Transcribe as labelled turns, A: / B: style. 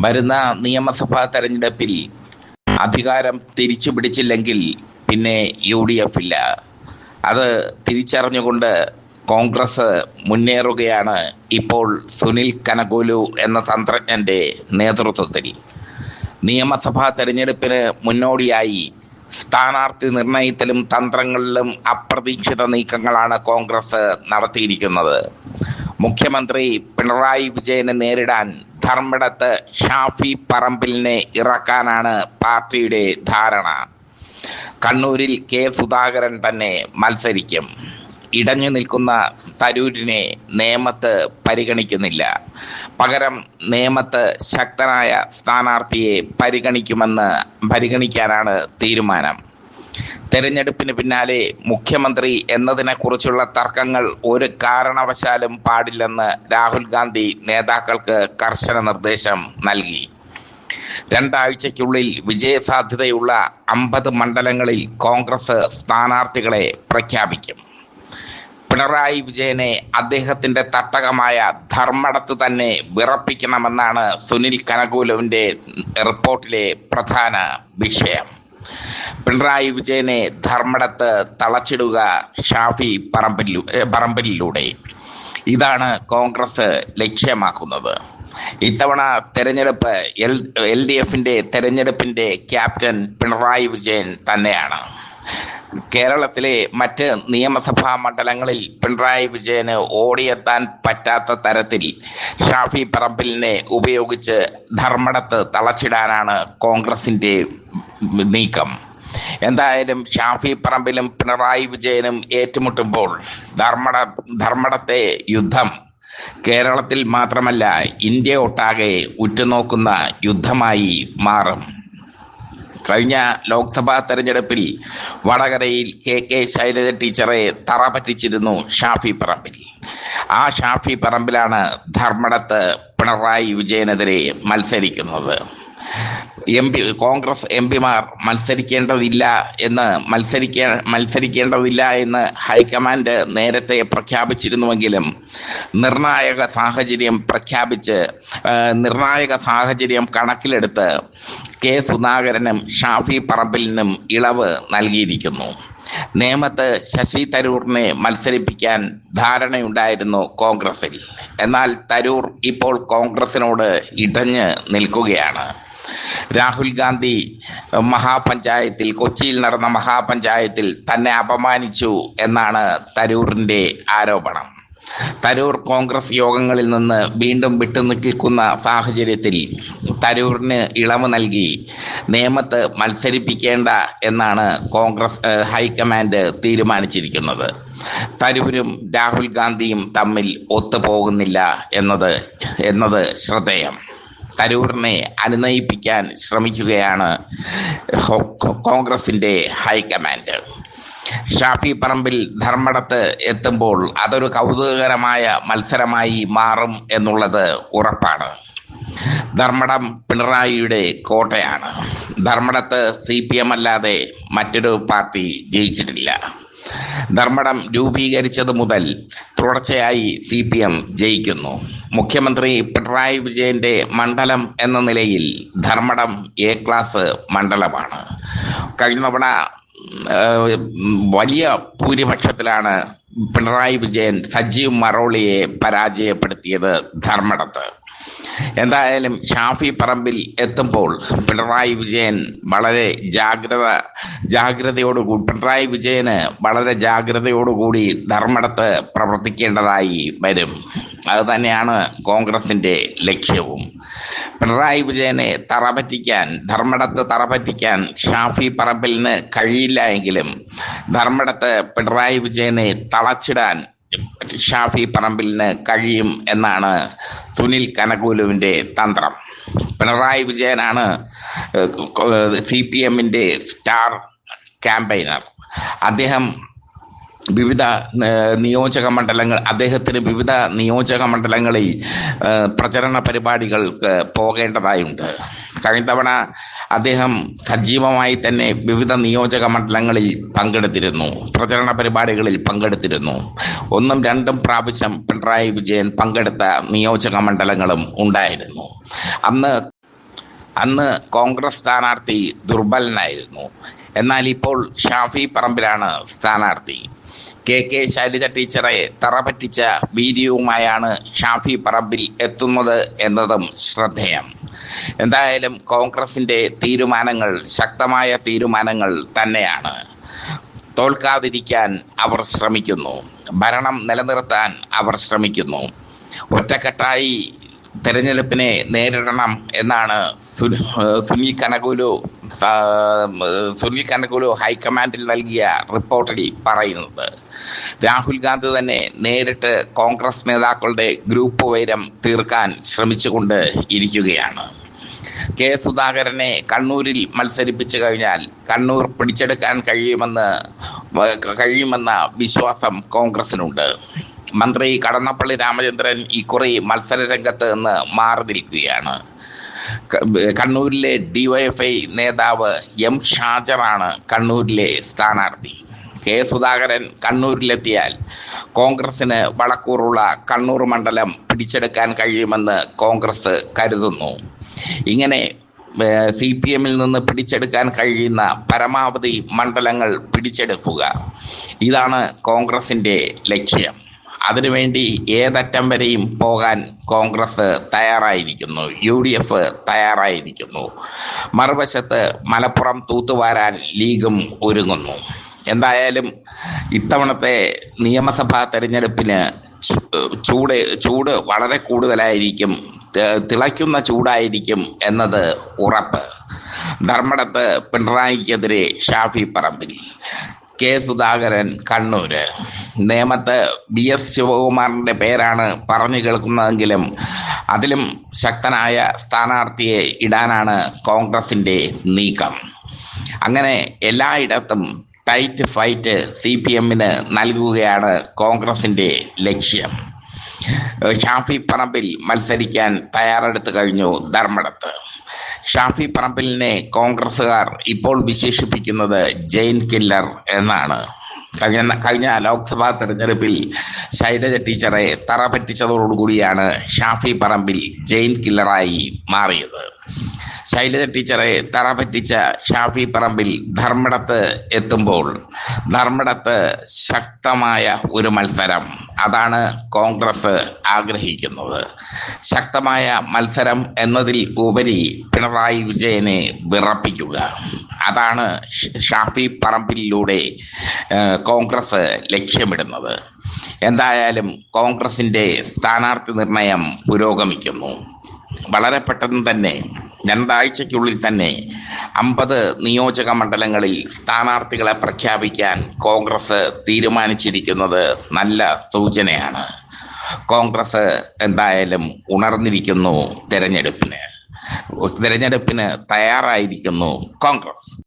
A: വരുന്ന നിയമസഭാ തെരഞ്ഞെടുപ്പിൽ അധികാരം തിരിച്ചു പിടിച്ചില്ലെങ്കിൽ പിന്നെ UDF ഇല്ല. അത് തിരിച്ചറിഞ്ഞുകൊണ്ട് കോൺഗ്രസ് മുന്നേറുകയാണ് ഇപ്പോൾ സുനിൽ കനകോലു എന്ന തന്ത്രജ്ഞന്റെ നേതൃത്വത്തിൽ. നിയമസഭാ തെരഞ്ഞെടുപ്പിന് മുന്നോടിയായി സ്ഥാനാർത്ഥി നിർണയത്തിലും തന്ത്രങ്ങളിലും അപ്രതീക്ഷിത നീക്കങ്ങളാണ് കോൺഗ്രസ് നടത്തിയിരിക്കുന്നത്. മുഖ്യമന്ത്രി പിണറായി വിജയനെ നേരിടാൻ ധർമ്മടത്ത് ഷാഫി പറമ്പിലിനെ ഇറക്കാനാണ് പാർട്ടിയുടെ ധാരണ. കണ്ണൂരിൽ K. സുധാകരൻ തന്നെ മത്സരിക്കും. ഇടഞ്ഞു നിൽക്കുന്ന തരൂരിനെ നേമത്ത് പരിഗണിക്കുന്നില്ല. പകരം നേമത്ത് ശക്തനായ സ്ഥാനാർത്ഥിയെ പരിഗണിക്കാനാണ് തീരുമാനം. തെരഞ്ഞെടുപ്പിന് പിന്നാലെ മുഖ്യമന്ത്രി എന്നതിനെക്കുറിച്ചുള്ള തർക്കങ്ങൾ ഒരു കാരണവശാലും പാടില്ലെന്ന് രാഹുൽ ഗാന്ധി നേതാക്കൾക്ക് കർശന നിർദ്ദേശം നൽകി. 2 ആഴ്ചയ്ക്കുള്ളിൽ വിജയസാധ്യതയുള്ള 50 മണ്ഡലങ്ങളിൽ കോൺഗ്രസ് സ്ഥാനാർത്ഥികളെ പ്രഖ്യാപിക്കും. പിണറായി വിജയനെ അദ്ദേഹത്തിന്റെ തട്ടകമായ ധർമ്മടത്ത് തന്നെ വിറപ്പിക്കണമെന്നാണ് സുനിൽ കനകോലുവിന്റെ റിപ്പോർട്ടിലെ പ്രധാന വിഷയം. പിണറായി വിജയനെ ധർമ്മടത്ത് തളച്ചിടുക ഷാഫി പറമ്പിലിലൂടെ. ഇതാണ് കോൺഗ്രസ് ലക്ഷ്യമാക്കുന്നത്. ഇത്തവണ തെരഞ്ഞെടുപ്പ് LDFന്റെ തെരഞ്ഞെടുപ്പിന്റെ ക്യാപ്റ്റൻ പിണറായി വിജയൻ തന്നെയാണ്. കേരളത്തിലെ മറ്റ് നിയമസഭാ മണ്ഡലങ്ങളിൽ പിണറായി വിജയന് ഓടിയെത്താൻ പറ്റാത്ത തരത്തിൽ ഷാഫി പറമ്പിലിനെ ഉപയോഗിച്ച് ധർമ്മടത്ത് തളച്ചിടാനാണ് കോൺഗ്രസിന്റെ നീക്കം. എന്തായാലും ഷാഫി പറമ്പിലും പിണറായി വിജയനും ഏറ്റുമുട്ടുമ്പോൾ ധർമ്മടത്തെ യുദ്ധം കേരളത്തിൽ മാത്രമല്ല ഇന്ത്യ ഒട്ടാകെ ഉറ്റുനോക്കുന്ന യുദ്ധമായി മാറും. കഴിഞ്ഞ ലോക്സഭാ തെരഞ്ഞെടുപ്പിൽ വടകരയിൽ KK ശൈലജ ടീച്ചറെ തറ പറ്റിച്ചിരുന്നു ഷാഫി പറമ്പിൽ. ആ ഷാഫി പറമ്പിലാണ് ധർമ്മടത്ത് പിണറായി വിജയനെതിരെ മത്സരിക്കുന്നത്. കോൺഗ്രസ് MPമാർ മത്സരിക്കേണ്ടതില്ല എന്ന് ഹൈക്കമാൻഡ് നേരത്തെ പ്രഖ്യാപിച്ചിരുന്നുവെങ്കിലും നിർണായക സാഹചര്യം കണക്കിലെടുത്ത് K. സുധാകരനും ഷാഫി പറമ്പിലിനും ഇളവ് നൽകിയിരിക്കുന്നു. നേമത്ത് ശശി തരൂറിനെ മത്സരിപ്പിക്കാൻ ധാരണയുണ്ടായിരുന്നു കോൺഗ്രസിൽ. എന്നാൽ തരൂർ ഇപ്പോൾ കോൺഗ്രസിനോട് ഇടഞ്ഞ് നിൽക്കുകയാണ്. രാഹുൽ ഗാന്ധി കൊച്ചിയിൽ നടന്ന മഹാപഞ്ചായത്തിൽ തന്നെ അപമാനിച്ചു എന്നാണ് തരൂറിൻ്റെ ആരോപണം. തരൂർ കോൺഗ്രസ് യോഗങ്ങളിൽ നിന്ന് വീണ്ടും വിട്ടുനിൽക്കുന്ന സാഹചര്യത്തിൽ തരൂരിന് ഇളവ് നൽകി നേമത്ത് മത്സരിപ്പിക്കേണ്ട എന്നാണ് കോൺഗ്രസ് ഹൈക്കമാൻഡ് തീരുമാനിച്ചിരിക്കുന്നത്. തരൂരും രാഹുൽ ഗാന്ധിയും തമ്മിൽ ഒത്തുപോകുന്നില്ല എന്നത് ശ്രദ്ധേയം. തരൂരിനെ അനുനയിപ്പിക്കാൻ ശ്രമിക്കുകയാണ് കോൺഗ്രസിൻ്റെ ഹൈക്കമാൻഡ്. ഷാഫി പറമ്പിൽ ധർമ്മടത്ത് എത്തുമ്പോൾ അതൊരു കൗതുകകരമായ മത്സരമായി മാറും എന്നുള്ളത് ഉറപ്പാണ്. ധർമ്മടം പിണറായിയുടെ കോട്ടയാണ്. ധർമ്മടത്ത് CPM അല്ലാതെ മറ്റൊരു പാർട്ടി ജയിച്ചിട്ടില്ല. ധർമ്മടം രൂപീകരിച്ചത് മുതൽ തുടർച്ചയായി CPM ജയിക്കുന്നു. മുഖ്യമന്ത്രി പിണറായി വിജയന്റെ മണ്ഡലം എന്ന നിലയിൽ ധർമ്മടം A ക്ലാസ് മണ്ഡലമാണ്. കഴിഞ്ഞ തവണ വലിയ ഭൂരിപക്ഷത്തിലാണ് പിണറായി വിജയൻ സജീവ് മറോളിയെ പരാജയപ്പെടുത്തിയത് ധർമ്മടത്ത്. എന്തായാലും ഷാഫി പറമ്പിൽ എത്തുമ്പോൾ പിണറായി വിജയന് വളരെ ജാഗ്രതയോടുകൂടി ധർമ്മടത്ത് പ്രവർത്തിക്കേണ്ടതായി വരും. അതുതന്നെയാണ് കോൺഗ്രസിൻ്റെ ലക്ഷ്യവും. പിണറായി വിജയനെ ധർമ്മടത്ത് തറപറ്റിക്കാൻ ഷാഫി പറമ്പിലിന് കഴിയില്ല എങ്കിലും ധർമ്മടത്ത് പിണറായി വിജയനെ തളച്ചിടാൻ ഷാഫി പറമ്പിലിന് കഴിയും എന്നാണ് സുനിൽ കനകോലുവിൻ്റെ തന്ത്രം. പിണറായി വിജയനാണ് CPMന്റെ സ്റ്റാർ ക്യാമ്പയിനർ. അദ്ദേഹത്തിന് വിവിധ നിയോജക മണ്ഡലങ്ങളിൽ പ്രചരണ പരിപാടികൾക്ക് പോകേണ്ടതായുണ്ട്. കഴിഞ്ഞ തവണ അദ്ദേഹം സജീവമായി തന്നെ വിവിധ നിയോജക മണ്ഡലങ്ങളിൽ പ്രചരണ പരിപാടികളിൽ പങ്കെടുത്തിരുന്നു. 1ഉം 2ഉം പ്രാവശ്യം പിണറായി വിജയൻ പങ്കെടുത്ത നിയോജക മണ്ഡലങ്ങളും ഉണ്ടായിരുന്നു. അന്ന് അന്ന് കോൺഗ്രസ് സ്ഥാനാർത്ഥി ദുർബലനായിരുന്നു. എന്നാൽ ഇപ്പോൾ ഷാഫി പറമ്പിലാണ് സ്ഥാനാർത്ഥി. കെ ശൈലജ ടീച്ചറെ തറപറ്റിച്ച വീഡിയോവുമായാണ് ഷാഫി പറമ്പിൽ എത്തുന്നത് എന്നതും ശ്രദ്ധേയം. എന്തായാലും കോൺഗ്രസിന്റെ തീരുമാനങ്ങൾ ശക്തമായ തീരുമാനങ്ങൾ തന്നെയാണ്. തോൽക്കാതിരിക്കാൻ അവർ ശ്രമിക്കുന്നു, ഭരണം നിലനിർത്താൻ അവർ ശ്രമിക്കുന്നു. ഒറ്റക്കെട്ടായി തെരഞ്ഞെടുപ്പിനെ നേരിടണം എന്നാണ് സുനിൽ കനകുലു ഹൈക്കമാൻഡിൽ നൽകിയ റിപ്പോർട്ടിൽ പറയുന്നത്. രാഹുൽ ഗാന്ധി തന്നെ നേരിട്ട് കോൺഗ്രസ് നേതാക്കളുടെ ഗ്രൂപ്പ് വൈരം തീർക്കാൻ ശ്രമിച്ചുകൊണ്ട് ഇരിക്കുകയാണ്. കെ സുധാകരനെ കണ്ണൂരിൽ മത്സരിപ്പിച്ചു കഴിഞ്ഞാൽ കണ്ണൂർ പിടിച്ചെടുക്കാൻ കഴിയുമെന്ന വിശ്വാസം കോൺഗ്രസിനുണ്ട്. മന്ത്രി കടന്നപ്പള്ളി രാമചന്ദ്രൻ ഇക്കുറി മത്സര രംഗത്ത് നിന്ന് മാറി നിൽക്കുകയാണ്. കണ്ണൂരിലെ ഡിവൈഎഫ്ഐ നേതാവ് എം ഷാജറാണ് കണ്ണൂരിലെ സ്ഥാനാർത്ഥി. കെ സുധാകരൻ കണ്ണൂരിലെത്തിയാൽ കോൺഗ്രസിന് വളക്കൂറുള്ള കണ്ണൂർ മണ്ഡലം പിടിച്ചെടുക്കാൻ കഴിയുമെന്ന് കോൺഗ്രസ് കരുതുന്നു. ഇങ്ങനെ CPM നിന്ന് പിടിച്ചെടുക്കാൻ കഴിയുന്ന പരമാവധി മണ്ഡലങ്ങൾ പിടിച്ചെടുക്കുക, ഇതാണ് കോൺഗ്രസിൻ്റെ ലക്ഷ്യം. അതിനുവേണ്ടി ഏതറ്റം വരെയും പോകാൻ കോൺഗ്രസ് തയ്യാറായിരിക്കുന്നു, UDF തയ്യാറായിരിക്കുന്നു. മറുവശത്ത് മലപ്പുറം തൂത്തുവാരാൻ ലീഗും ഒരുങ്ങുന്നു. എന്തായാലും ഇത്തവണത്തെ നിയമസഭാ തെരഞ്ഞെടുപ്പിന് ചൂട് വളരെ കൂടുതലായിരിക്കും, തിളയ്ക്കുന്ന ചൂടായിരിക്കും എന്നത് ഉറപ്പ്. ധർമ്മടത്ത് പിണറായിക്കെതിരെ ഷാഫി പറമ്പിൽ, കെ സുധാകരൻ കണ്ണൂര്, നേമത്ത് BS ശിവകുമാറിൻ്റെ പേരാണ് പറഞ്ഞു കേൾക്കുന്നതെങ്കിലും അതിലും ശക്തനായ സ്ഥാനാർത്ഥിയെ ഇടാനാണ് കോൺഗ്രസിൻ്റെ നീക്കം. അങ്ങനെ എല്ലായിടത്തും ടൈറ്റ് ഫൈറ്റ് CPMന് നൽകുകയാണ് കോൺഗ്രസിൻ്റെ ലക്ഷ്യം. ഷാഫി പറമ്പിൽ മത്സരിക്കാൻ തയ്യാറെടുത്തു കഴിഞ്ഞു ധർമ്മടത്ത്. ഷാഫി പറമ്പിലിനെ കോൺഗ്രസ്സുകാർ ഇപ്പോൾ വിശേഷിപ്പിക്കുന്നത് ജെയിൻ കില്ലർ എന്നാണ്. കഴിഞ്ഞ ലോക്സഭാ തെരഞ്ഞെടുപ്പിൽ ശൈലജ ടീച്ചറെ തറപറ്റിച്ചതോടുകൂടിയാണ് ഷാഫി പറമ്പിൽ ജെയിൻ കില്ലറായി മാറിയത്. ശൈലജ ടീച്ചറെ തറപറ്റിച്ച ഷാഫി പറമ്പിൽ ധർമ്മടത്ത് എത്തുമ്പോൾ ധർമ്മടത്ത് ശക്തമായ ഒരു മത്സരം, അതാണ് കോൺഗ്രസ് ആഗ്രഹിക്കുന്നത്. ശക്തമായ മത്സരം എന്നതിൽ ഉപരി പിണറായി വിജയനെ വിറപ്പിക്കുക, അതാണ് ഷാഫി പറമ്പിലൂടെ കോൺഗ്രസ് ലക്ഷ്യമിടുന്നത്. എന്തായാലും കോൺഗ്രസിൻ്റെ സ്ഥാനാർത്ഥി നിർണയം പുരോഗമിക്കുന്നു. വളരെ പെട്ടെന്ന് തന്നെ 2 ആഴ്ചയ്ക്കുള്ളിൽ തന്നെ 50 നിയോജക മണ്ഡലങ്ങളിൽ സ്ഥാനാർത്ഥികളെ പ്രഖ്യാപിക്കാൻ കോൺഗ്രസ് തീരുമാനിച്ചിരിക്കുന്നത് നല്ല സൂചനയാണ്. കോൺഗ്രസ് എന്തായാലും ഉണർന്നിരിക്കുന്നു, തെരഞ്ഞെടുപ്പിന് തയ്യാറായിരിക്കുന്നു കോൺഗ്രസ്.